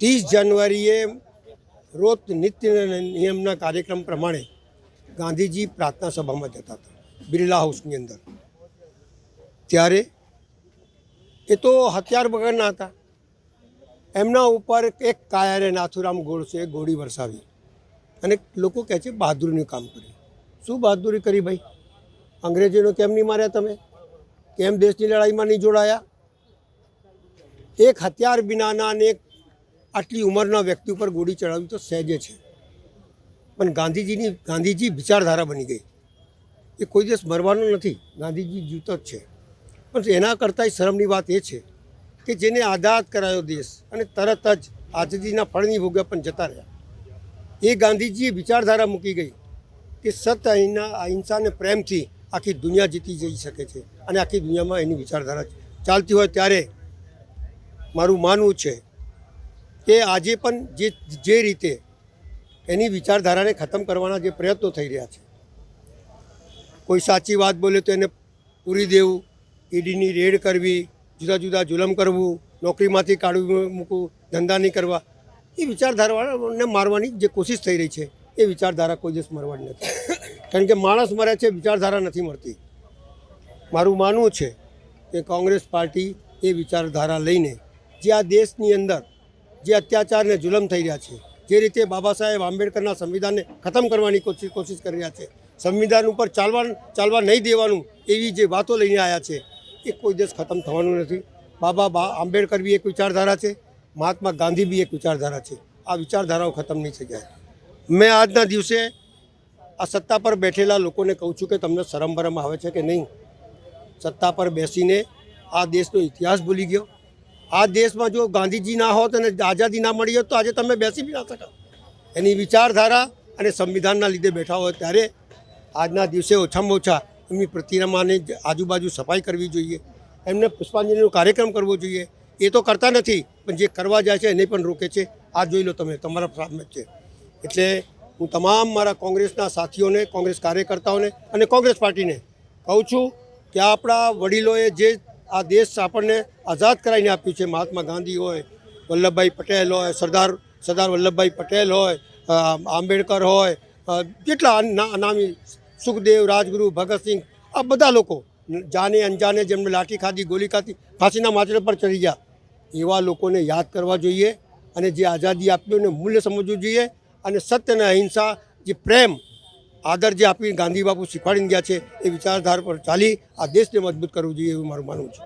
30 જાન્યુઆરીએ રોજ નિત્ય નિયમના કાર્યક્રમ પ્રમાણે ગાંધીજી પ્રાર્થના સભામાં જતા હતા બિરલા હાઉસની અંદર. ત્યારે એ તો હથિયાર વગરના હતા. એમના ઉપર એક કાયરે નાથુરામ ગોડસે ગોળી વરસાવી અને લોકો કહે છે બહાદુરીનું કામ કર્યું. શું બહાદુરી કરી ભાઈ? અંગ્રેજોને કેમ નહીં માર્યા તમે? કેમ દેશની લડાઈમાં નહીં જોડાયા? એક હથિયાર વિનાના અને એક આટલી ઉંમરના વ્યક્તિ ઉપર ગોળી ચડાવી તો સહેજે છે, પણ ગાંધીજી વિચારધારા બની ગઈ. એ કોઈ દિવસ મરવાનો નથી, ગાંધીજી જીવતો જ છે. પણ એના કરતાં શરમની વાત એ છે કે જેને આઝાદ કરાયો દેશ અને તરત જ આઝાદીના ફળની ભોગ્યા પણ જતા રહ્યા. એ ગાંધીજીએ વિચારધારા મૂકી ગઈ કે સત્ય અહિંસા અને પ્રેમથી આખી દુનિયા જીતી જઈ શકે છે અને આખી દુનિયામાં એની વિચારધારા ચાલતી હોય. ત્યારે મારું માનવું છે કે આજે પણ જે રીતે એની વિચારધારાને ખતમ કરવાના જે પ્રયત્નો થઈ રહ્યા છે, કોઈ સાચી વાત બોલે તો એને પૂરી દેવું, ઈડીની રેડ કરવી, જુદા જુદા જુલમ કરવું, નોકરીમાંથી કાઢવું મૂકવું, ધંધા નહીં કરવા, એ વિચારધારાને મારવાની જે કોશિશ થઈ રહી છે એ વિચારધારા કોઈ દિવસ મરવાની નથી. કારણ કે માણસ મરે છે, વિચારધારા નથી મળતી. મારું માનવું છે કે કોંગ્રેસ પાર્ટી એ વિચારધારા લઈને જે આ દેશની અંદર જે અત્યાચાર ને જુલમ થઈ રહ્યા છે, જે રીતે બાબા સાહેબ આંબેડકરના સંવિધાનને ખતમ કરવાની કોશિશ કરી રહ્યા છે, સંવિધાન ઉપર ચાલવા નહીં દેવાનું એવી જે વાતો લઈને આવ્યા છે, એ કોઈ દિવસ ખતમ થવાનું નથી. બાબા આંબેડકર બી એક વિચારધારા છે, મહાત્મા ગાંધી બી એક વિચારધારા છે. આ વિચારધારાઓ ખતમ નહીં થઈ જાય. મેં આજના દિવસે આ સત્તા પર બેઠેલા લોકોને કહું છું કે તમને શરમ બરમ આવે છે કે નહીં? સત્તા પર બેસીને આ દેશનો ઇતિહાસ ભૂલી ગયો. આ દેશમાં જો ગાંધીજી ના હોત અને આઝાદી ના મળી હોત તો આજે તમે બેસી બી ના શકો. એની વિચારધારા અને સંવિધાનના લીધે બેઠા હોય ત્યારે આજના દિવસે ઓછામાં ઓછા એમની પ્રતિમાની આજુબાજુ સફાઈ કરવી જોઈએ, એમને પુષ્પાંજલિનો કાર્યક્રમ કરવો જોઈએ. એ તો કરતા નથી, પણ જે કરવા જાય છે એને પણ રોકે છે. આ જોઈ લો તમે, તમારા સામે છે. એટલે હું તમામ મારા કોંગ્રેસના સાથીઓને, કોંગ્રેસ કાર્યકર્તાઓને અને કોંગ્રેસ પાર્ટીને કહું છું કે આપણા વડીલોએ જે આ દેશ આપણને આઝાદ કરાવીને આપ્યું છે, મહાત્મા ગાંધી હોય, વલ્લભભાઈ પટેલ હોય, સરદાર વલ્લભભાઈ પટેલ હોય, આંબેડકર હોય, જેટલા નામી સુખદેવ, રાજગુરુ, ભગતસિંહ, આ બધા લોકો જાને અંજાને જેમને લાઠી ખાધી, ગોલી ખાધી, ફાંસીના માચડે પર ચડી ગયા, એવા લોકોને યાદ કરવા જોઈએ અને જે આઝાદી આપ્યું એને મૂલ્ય સમજવું જોઈએ. અને સત્ય અને અહિંસા, જે પ્રેમ, આદર જે આપી ગાંધી બાપુ શીખવાડીને ગયા છે, એ વિચારધારા પર ચાલી આ દેશને મજબૂત કરવું જોઈએ એવું મારું માનવું છે.